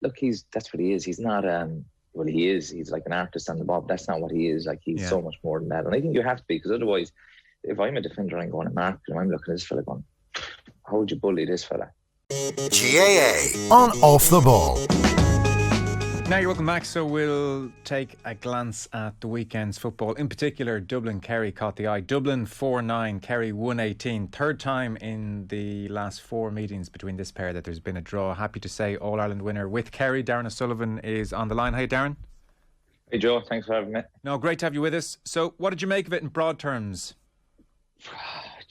look, that's what he is. He's not well, he is. He's like an artist on the ball. But that's not what he is. Like, he's so much more than that. And I think you have to be, because otherwise, if I'm a defender, I'm going to mark him. I'm looking at this fella going, how would you bully this fella? GAA on Off the Ball. Now you're welcome back, so we'll take a glance at the weekend's football. In particular, Dublin Kerry caught the eye. Dublin 4-9, Kerry 1-18. Third time in the last 4 meetings between this pair that there's been a draw. Happy to say All-Ireland winner with Kerry, Darran O'Sullivan, is on the line. Hey, Darran. Hey, Joe. Thanks for having me. No, great to have you with us. So what did you make of it in broad terms?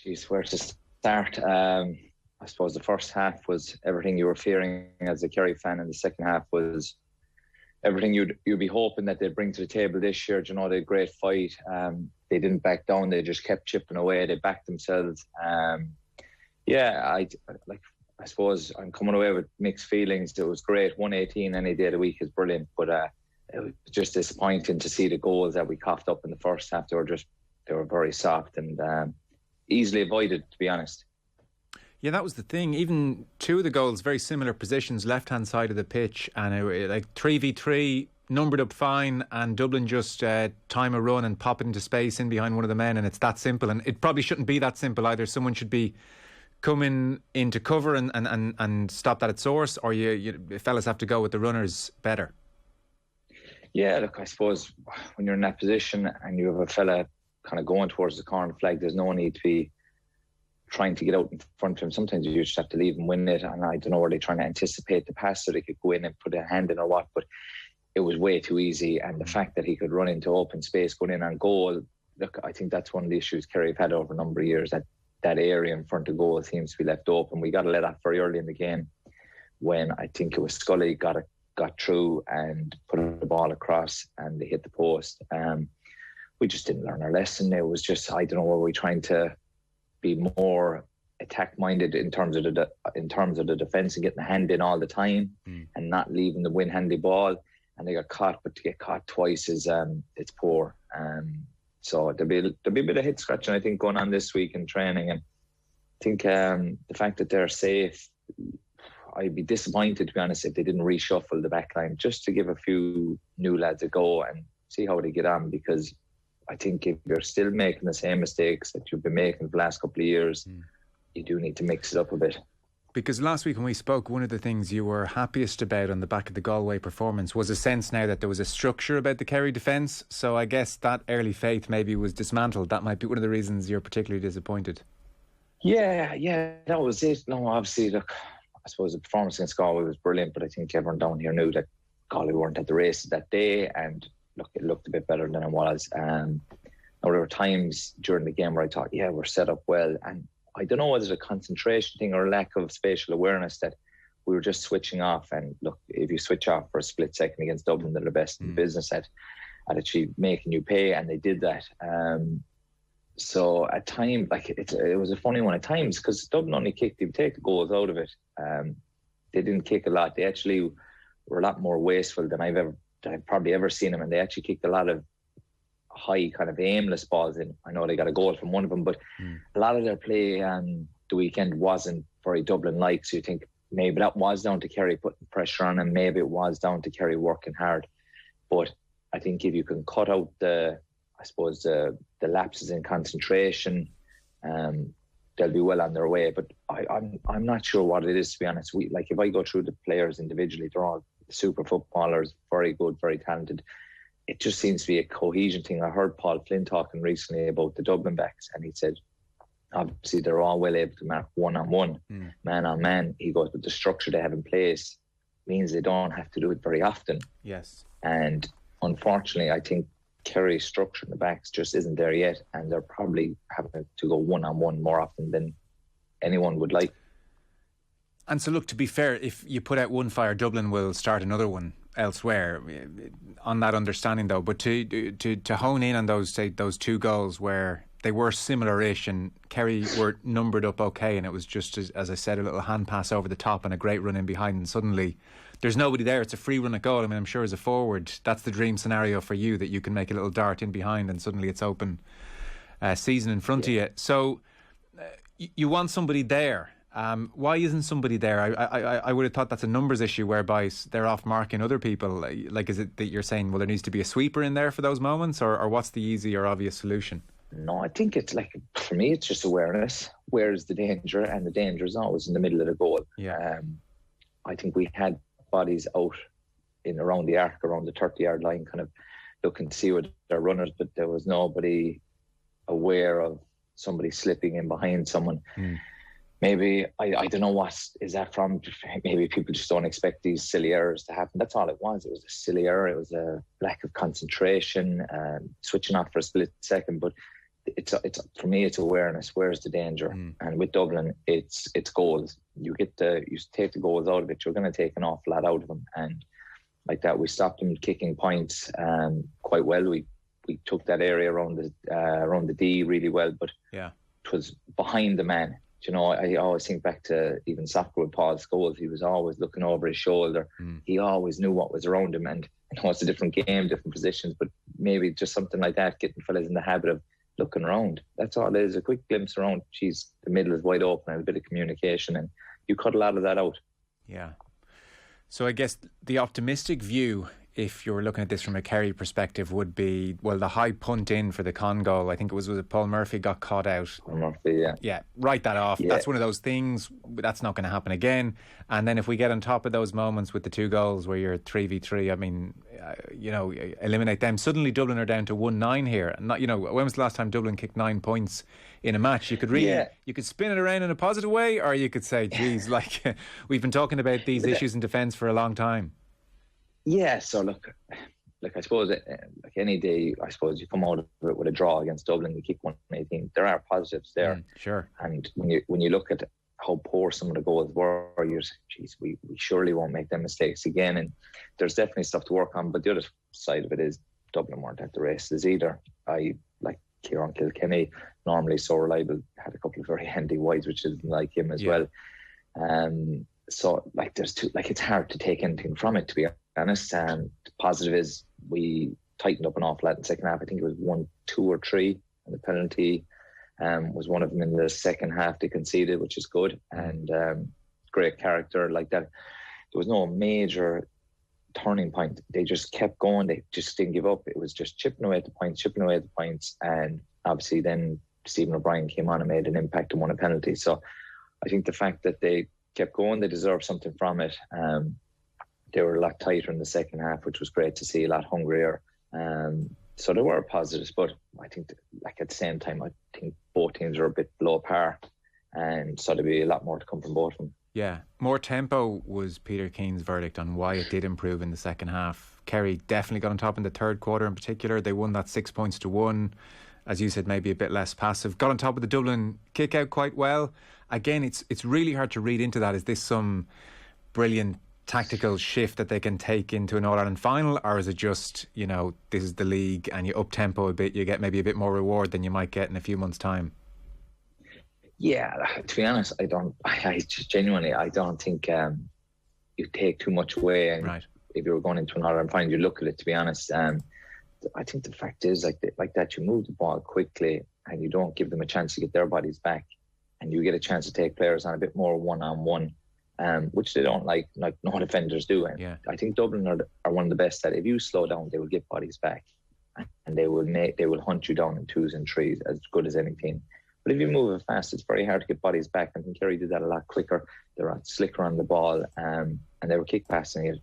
Jeez, where to start? I suppose the first half was everything you were fearing as a Kerry fan, and the second half was everything you'd be hoping that they'd bring to the table this year. You know, they had a great fight. They didn't back down. They just kept chipping away. They backed themselves. I suppose I'm coming away with mixed feelings. It was great. 118 any day of the week is brilliant, but it was just disappointing to see the goals that we coughed up in the first half. They were very soft and easily avoided, to be honest. Yeah, that was the thing. Even 2 of the goals, very similar positions, left-hand side of the pitch, and like 3v3, numbered up fine, and Dublin just time a run and pop it into space in behind one of the men, and it's that simple. And it probably shouldn't be that simple either. Someone should be coming into cover and stop that at source, or you fellas have to go with the runners better. Yeah, look, I suppose when you're in that position and you have a fella kind of going towards the corner flag, there's no need to be trying to get out in front of him. Sometimes you just have to leave him win it, and I don't know, were they trying to anticipate the pass so they could go in and put a hand in or what, but it was way too easy. And the fact that he could run into open space going in on goal, look, I think that's one of the issues Kerry have had over a number of years, that area in front of goal seems to be left open. We got to let off very early in the game when I think it was Scully got through and put the ball across and they hit the post. We just didn't learn our lesson. It was just, I don't know, were we trying to be more attack-minded in terms of the defence and getting the hand in all the time and not leaving the win-handy ball, and they got caught. But to get caught twice is it's poor. So there'll be a bit of head scratching, I think, going on this week in training. And I think the fact that they're safe, I'd be disappointed, to be honest, if they didn't reshuffle the back line just to give a few new lads a go and see how they get on, because I think if you're still making the same mistakes that you've been making for the last couple of years, you do need to mix it up a bit. Because last week when we spoke, one of the things you were happiest about on the back of the Galway performance was a sense now that there was a structure about the Kerry defence. So I guess that early faith maybe was dismantled. That might be one of the reasons you're particularly disappointed. Yeah, that was it. No, obviously, look, I suppose the performance against Galway was brilliant, but I think everyone down here knew that Galway weren't at the races that day, and look, it looked a bit better than it was. Now, there were times during the game where I thought, we're set up well. And I don't know whether it's a concentration thing or a lack of spatial awareness that we were just switching off. And look, if you switch off for a split second against Dublin, they're the best in the business at actually making you pay, and they did that. So at times, like it was a funny one at times, because Dublin only kicked, if you take the goals out of it, they didn't kick a lot. They actually were a lot more wasteful than I've probably ever seen them, and they actually kicked a lot of high kind of aimless balls in. I know they got a goal from one of them, but a lot of their play on the weekend wasn't very Dublin-like. So you think maybe that was down to Kerry putting pressure on, and maybe it was down to Kerry working hard. But I think if you can cut out the lapses in concentration, they'll be well on their way. But I'm not sure what it is, to be honest. If I go through the players individually, they're all super footballers, very good, very talented. It just seems to be a cohesion thing. I heard Paul Flynn talking recently about the Dublin backs, and he said obviously they're all well able to mark one-on-one, man-on-man. He goes, but the structure they have in place means they don't have to do it very often. Yes. And unfortunately, I think Kerry's structure in the backs just isn't there yet, and they're probably having to go one-on-one more often than anyone would like. And so look, to be fair, if you put out one fire, Dublin will start another one elsewhere, on that understanding though. But to hone in on those 2 goals where they were similar-ish, and Kerry were numbered up okay, and it was just, as I said, a little hand pass over the top and a great run in behind, and suddenly there's nobody there. It's a free run at goal. I mean, I'm sure as a forward, that's the dream scenario for you, that you can make a little dart in behind and suddenly it's open season in front of you. So you want somebody there. Why isn't somebody there? I would have thought that's a numbers issue whereby they're off marking other people. Like, is it that you're saying, well, there needs to be a sweeper in there for those moments, or what's the easy or obvious solution? No, I think it's like, for me, it's just awareness. Where's the danger? And the danger is always in the middle of the goal. Yeah. I think we had bodies out in around the arc, around the 30-yard line, kind of looking to see where they're runners, but there was nobody aware of somebody slipping in behind someone. Maybe, I don't know what is that from. Maybe people just don't expect these silly errors to happen. That's all it was. It was a silly error. It was a lack of concentration, switching off for a split second. But it's for me, it's awareness. Where's the danger? And with Dublin, it's goals. You take the goals out of it, you're going to take an awful lot out of them. And like that, we stopped them kicking points quite well. We took that area around the D really well, but yeah, it was behind the man. You know, I always think back to even soccer with Paul Scholes. He was always looking over his shoulder. He always knew what was around him. And I know it's a different game, different positions, but maybe just something like that, getting fellas in the habit of looking around. That's all it is, a quick glimpse around. Geez, the middle is wide open and a bit of communication, and you cut a lot of that out. Yeah. So I guess the optimistic view, if you're looking at this from a Kerry perspective, would be, well, the high punt in for the Con goal, I think was it Paul Murphy got caught out. Paul Murphy, yeah. Yeah, write that off. Yeah. That's one of those things, that's not going to happen again. And then if we get on top of those moments with the 2 goals where you're 3v3, I mean, eliminate them. Suddenly Dublin are down to 1-9 here. And not, when was the last time Dublin kicked 9 points in a match? You could you could spin it around in a positive way, or you could say, geez, like we've been talking about these issues in defence for a long time. Yeah, so look, I suppose, like any day, I suppose you come out of it with a draw against Dublin, you kick 118. There are positives there. Sure. And when you look at how poor some of the goals were, you're saying, geez, we surely won't make them mistakes again. And there's definitely stuff to work on. But the other side of it is Dublin weren't at the races either. Like Kieran Kilkenny, normally so reliable, had a couple of very handy wides, which isn't like him as well. So like it's hard to take anything from it, to be honest. And the positive is we tightened up an awful lot in the second half. I think it was 1, 2 or 3, and the penalty was one of them in the second half they conceded, which is good. And great character like that. There was no major turning point. They just kept going. They just didn't give up. It was just chipping away at the points. And obviously then Stephen O'Brien came on and made an impact and won a penalty. So I think the fact that they kept going, they deserved something from it. They were a lot tighter in the second half, which was great to see, a lot hungrier. So there were positives, but I think at the same time, I think both teams are a bit below par, and so there'll be a lot more to come from both of them. Yeah, more tempo was Peter Keane's verdict on why it did improve in the second half. Kerry definitely got on top in the third quarter in particular. They won that 6-1. As you said, maybe a bit less passive. Got on top of the Dublin kick out quite well. Again, it's really hard to read into that. Is this some brilliant tactical shift that they can take into an All-Ireland final, or is it just, this is the league and you up-tempo a bit, you get maybe a bit more reward than you might get in a few months' time? Yeah, to be honest, I just genuinely, I don't think you take too much away. And right. If you were going into an All-Ireland final, you look at it, to be honest. I think the fact is, like that, you move the ball quickly and you don't give them a chance to get their bodies back, and you get a chance to take players on a bit more one-on-one, which they don't like no defenders do. And yeah. I think Dublin are one of the best that if you slow down, they will get bodies back, and they will hunt you down in 2s and 3s as good as any team. But if you move it fast, it's very hard to get bodies back. I think Kerry did that a lot quicker. They were slicker on the ball, and they were kick passing it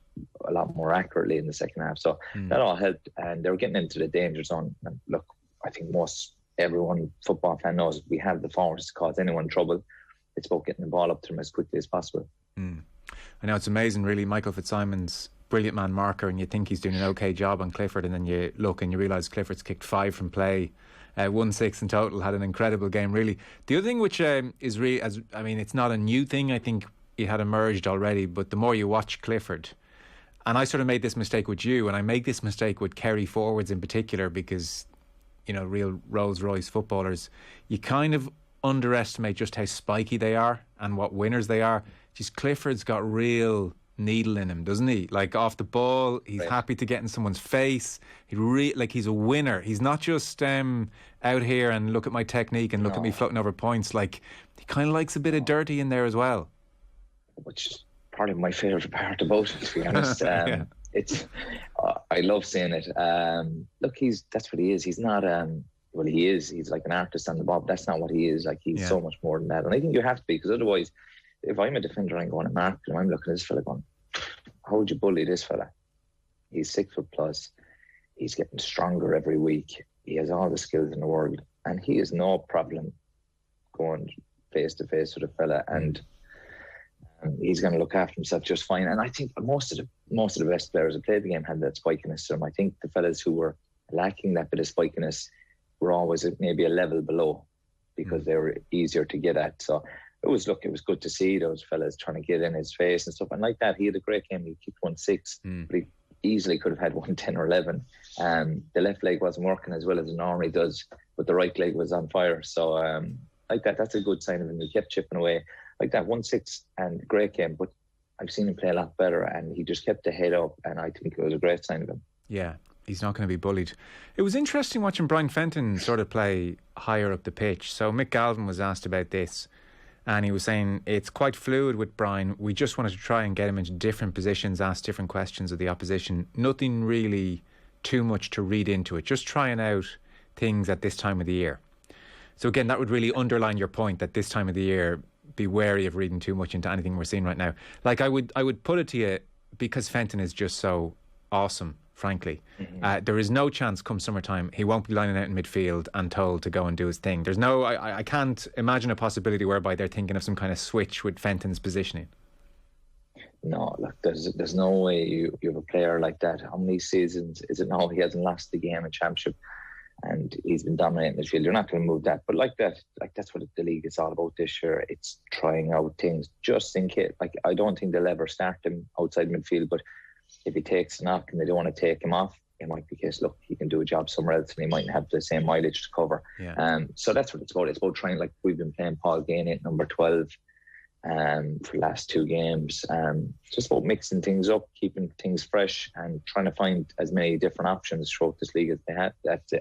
a lot more accurately in the second half. So that all helped, and they were getting into the danger zone. And look, I think everyone football fan knows we have the forwards to cause anyone trouble. It's about getting the ball up to them as quickly as possible. I know, it's amazing really. Michael Fitzsimon's brilliant man marker, and you think he's doing an okay job on Clifford, and then you look and you realise Clifford's kicked 5 from play, 1-6 in total, had an incredible game really. The other thing which is really, it's not a new thing, I think it had emerged already, but the more you watch Clifford, and I sort of made this mistake with you, and I make this mistake with Kerry forwards in particular, because real Rolls Royce footballers, you kind of underestimate just how spiky they are and what winners they are. Just Clifford's got real needle in him, doesn't he? Like off the ball, he's happy to get in someone's face. He's a winner. He's not just out here and look at my technique and look at me floating over points. Like, he kind of likes a bit of dirty in there as well. Which is probably my favourite part about it, to be honest. It's I love seeing it. Look, that's what he is. He's not well, he is. He's like an artist on the ball. That's not what he is. Like, he's so much more than that. And I think you have to be, because otherwise, if I'm a defender and I'm going to mark him, I'm looking at this fella going, how would you bully this fella? He's 6 foot plus. He's getting stronger every week. He has all the skills in the world, and he has no problem going face to face with a fella, and he's going to look after himself just fine. And I think most of the best players who played the game had that spikiness to them. I think the fellas who were lacking that bit of spikiness were always maybe a level below, because they were easier to get at. So it was good to see those fellas trying to get in his face and stuff. And like that, he had a great game. He kicked 1-6, but he easily could have had 1-10 or 11. The left leg wasn't working as well as it normally does, but the right leg was on fire. So like that's a good sign of him. He kept chipping away. Like that, 1-6 and great game. But I've seen him play a lot better, and he just kept the head up, and I think it was a great sign of him. Yeah, he's not going to be bullied. It was interesting watching Brian Fenton sort of play higher up the pitch. So Mick Galvin was asked about this, and he was saying it's quite fluid with Brian. We just wanted to try and get him into different positions, ask different questions of the opposition. Nothing really too much to read into it, just trying out things at this time of the year. So again, that would really underline your point that this time of the year, be wary of reading too much into anything we're seeing right now. Like, I would put it to you, because Fenton is just so awesome, frankly. There is no chance come summertime he won't be lining out in midfield and told to go and do his thing. There's no, I can't imagine a possibility whereby they're thinking of some kind of switch with Fenton's positioning. No, look, there's no way you have a player like that. How many seasons is it now he hasn't lost the game in Championship, and he's been dominating midfield? You're not going to move that. But that's what the league is all about this year. It's trying out things just in case. Like, I don't think they'll ever start him outside midfield, but if he takes a knock and they don't want to take him off, it might be the case, look, he can do a job somewhere else and he mightn't have the same mileage to cover. So that's what it's about. It's about trying, like we've been playing Paul Gainey at number 12 for the last 2 games. Just about mixing things up, keeping things fresh, and trying to find as many different options throughout this league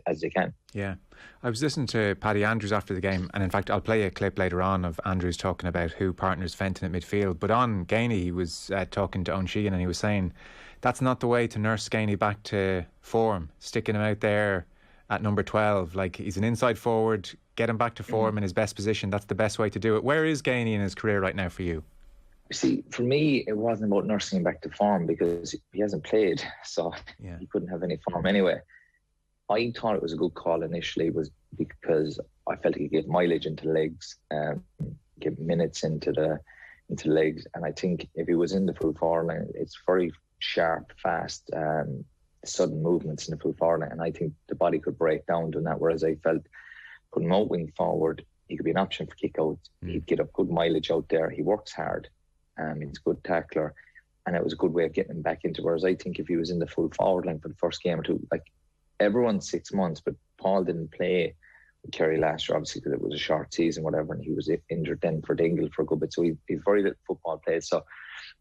as they can. Yeah. I was listening to Paddy Andrews after the game, and in fact I'll play a clip later on of Andrews talking about who partners Fenton at midfield. But on Gainey, he was talking to Owen Sheehan, and he was saying that's not the way to nurse Gainey back to form, sticking him out there at number 12. Like, he's an inside forward, get him back to form in his best position. That's the best way to do it. Where is Gainey in his career right now for you? See, for me, it wasn't about nursing him back to form, because he hasn't played, so he couldn't have any form anyway. I thought it was a good call initially, was because I felt he could get mileage into the legs, get minutes into the legs, and I think if he was in the full forward line, it's very sharp, fast, sudden movements in the full forward line, and I think the body could break down doing that. Whereas I felt putting him out wing forward, he could be an option for kick out. He'd get a good mileage out there. He works hard. He's a good tackler, and it was a good way of getting him back into. Whereas I think if he was in the full forward line for the first game or two, like, everyone's 6 months, but Paul didn't play with Kerry last year, obviously, because it was a short season, whatever, and he was injured then for Dingle for a good bit. So he's very little football played. So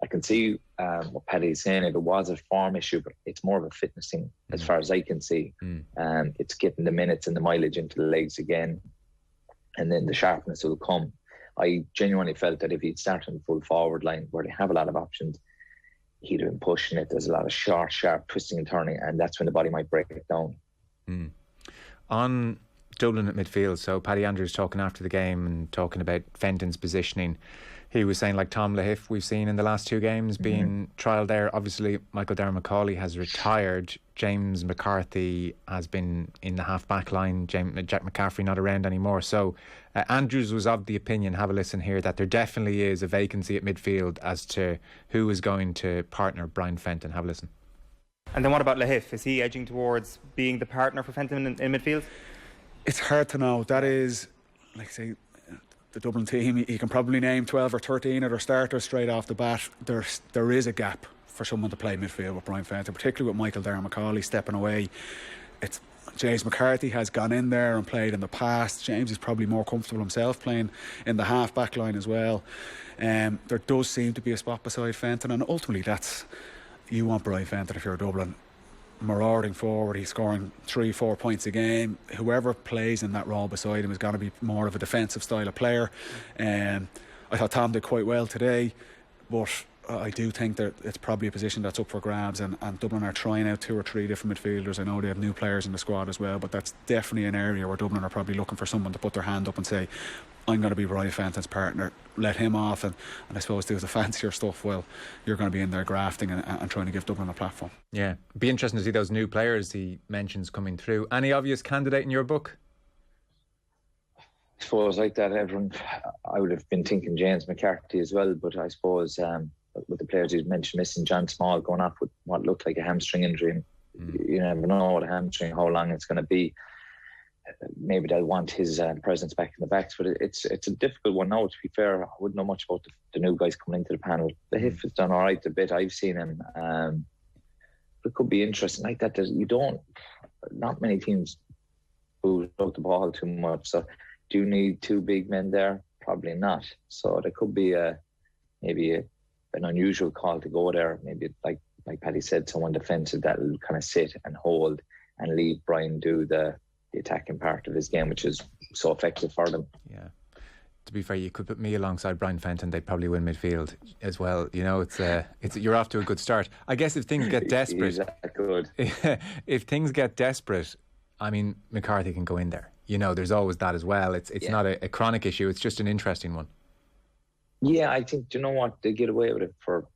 I can see what Paddy's saying. If it was a form issue, but it's more of a fitness thing, as far as I can see. It's getting the minutes and the mileage into the legs again, and then the sharpness will come. I genuinely felt that if he'd started in the full forward line, where they have a lot of options, he'd have been pushing it. There's a lot of short, sharp twisting and turning, and that's when the body might break it down. On Dublin at midfield, so Paddy Andrews talking after the game and talking about Fenton's positioning, he was saying, like, Tom Lahiff we've seen in the last 2 games being trialled there. Obviously Michael Darran McCauley has retired. James McCarthy has been in the half-back line. Jack McCaffrey not around anymore. So Andrews was of the opinion, have a listen here, that there definitely is a vacancy at midfield as to who is going to partner Brian Fenton. Have a listen. And then what about Lahiff? Is he edging towards being the partner for Fenton in midfield? It's hard to know. That is, like, say, the Dublin team, he can probably name 12 or 13 of their starters straight off the bat. There is a gap for someone to play midfield with Brian Fenton, particularly with Michael Darran McCauley stepping away. it's James McCarthy has gone in there and played in the past. James is probably more comfortable himself playing in the half back line as well. There does seem to be a spot beside Fenton, and ultimately you want Brian Fenton if you're Dublin. Marauding forward, he's scoring 3-4 points a game. Whoever plays in that role beside him is going to be more of a defensive style of player. I thought Tom did quite well today, but I do think that it's probably a position that's up for grabs, and Dublin are trying out 2 or 3 different midfielders. I know they have new players in the squad as well, but that's definitely an area where Dublin are probably looking for someone to put their hand up and say, I'm going to be Brian Fenton's partner, let him off, and I suppose do the fancier stuff. Well, you're going to be in there grafting and trying to give Dublin a platform. Yeah, be interesting to see those new players he mentions coming through. Any obvious candidate in your book? I suppose like that, everyone, I would have been thinking James McCarthy as well, but I suppose with the players you mentioned missing, John Small going off with what looked like a hamstring injury, you never know what a hamstring, how long it's going to be. Maybe they'll want his presence back in the backs, but it's a difficult one now. To be fair, I wouldn't know much about the new guys coming into the panel. The Hiff has done all right the bit I've seen him. It could be interesting like that. Not many teams who throw the ball too much. So do you need 2 big men there? Probably not. So there could be maybe an unusual call to go there. Maybe like Paddy said, someone defensive that'll kind of sit and hold and leave Brian do the attacking part of his game, which is so effective for them. Yeah. To be fair, you could put me alongside Brian Fenton, they'd probably win midfield as well. You know, it's you're off to a good start. I guess if things get desperate, He's that good. If things get desperate, I mean, McCarthy can go in there. You know, there's always that as well. It's not a chronic issue. It's just an interesting one. Yeah, I think, do you know what, they get away with it for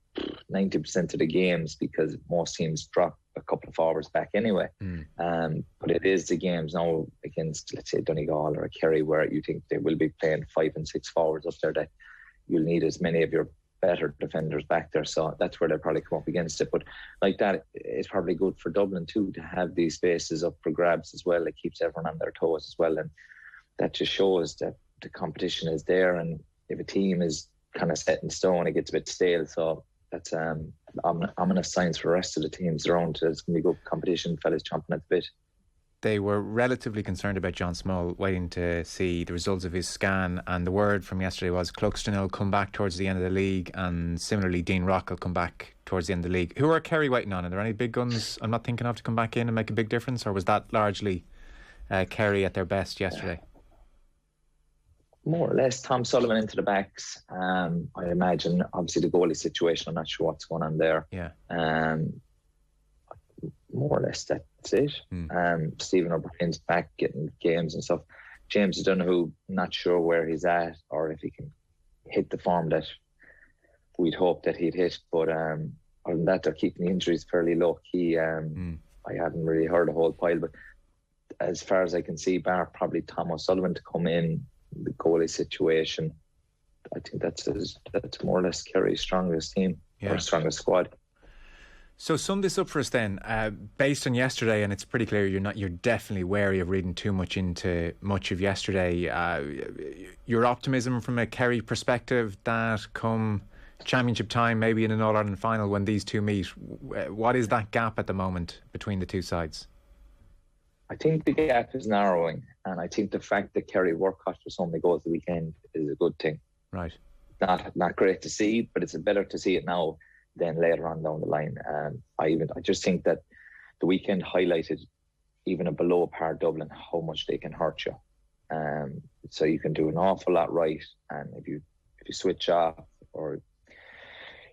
90% of the games because most teams drop a couple of forwards back anyway. But it is the games now against, let's say, Donegal or a Kerry, where you think they will be playing 5 and 6 forwards up there, that you'll need as many of your better defenders back there. So that's where they'll probably come up against it. But like that, it's probably good for Dublin too to have these spaces up for grabs as well. It keeps everyone on their toes as well, and that just shows that the competition is there. And if a team is kind of set in stone, it gets a bit stale. So that's ominous signs for the rest of the teams around. It's going to be good competition, fellas chomping at the bit. They were relatively concerned about John Small, waiting to see the results of his scan, and the word from yesterday was Cluxton will come back towards the end of the league, and similarly Dean Rock will come back towards the end of the league. Who are Kerry waiting on? Are there any big guns I'm not thinking of to come back in and make a big difference, or was that largely Kerry at their best yesterday? More or less, Tom Sullivan into the backs. I imagine, obviously, the goalie situation, I'm not sure what's going on there. Yeah. More or less, that's it. Stephen O'Brien's back getting games and stuff. James Donoghue, not sure where he's at or if he can hit the form that we'd hope that he'd hit. But other than that, they're keeping the injuries fairly low key. I haven't really heard a whole pile, but as far as I can see, bar probably Tom O'Sullivan to come in, the goalie situation, I think that's more or less Kerry's strongest team or strongest squad. So sum this up for us then. Based on yesterday, and it's pretty clear you're definitely wary of reading too much into much of yesterday. Your optimism from a Kerry perspective that come championship time, maybe in an All-Ireland final when these two meet, what is that gap at the moment between the two sides? I think the gap is narrowing, and I think the fact that Kerry work hard for so many goals the weekend is a good thing. Right. Not great to see, but it's better to see it now than later on down the line. I just think that the weekend highlighted, even a below par Dublin, how much they can hurt you. So you can do an awful lot right, and if you switch off or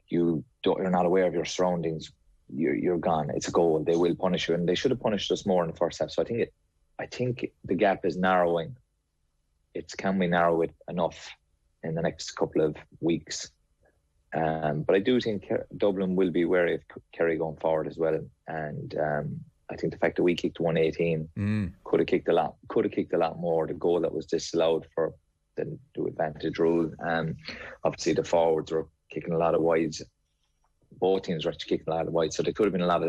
you're not aware of your surroundings, you're gone. It's a goal. They will punish you, and they should have punished us more in the first half. So I think the gap is narrowing. Can we narrow it enough in the next couple of weeks? But I do think Dublin will be wary of Kerry going forward as well. And I think the fact that we kicked 118 could have kicked a lot more. The goal that was disallowed for the advantage rule. Obviously the forwards were kicking a lot of wides. Both teams were actually kicking a lot of wides, so there could have been a lot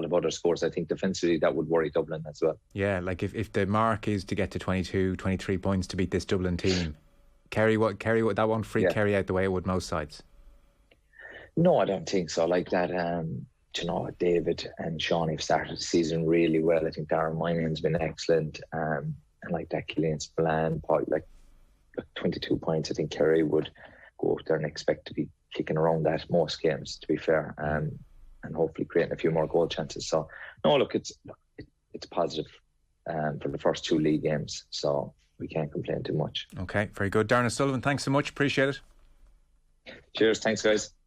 of other scores. I think defensively that would worry Dublin as well. Yeah, like if the mark is to get to 22, 23 points to beat this Dublin team, Kerry that won't freak Kerry out the way it would most sides. No, I don't think so. Like that, you know, David and Sean have started the season really well. I think Darran O'Sullivan's been excellent. And like that, Allianz Football, probably like 22 points. I think Kerry would go out there and expect to be kicking around that most games, to be fair, and hopefully creating a few more goal chances. So, no, look, it's positive for the first 2 league games. So we can't complain too much. Okay, very good. Darran O'Sullivan, thanks so much. Appreciate it. Cheers. Thanks, guys.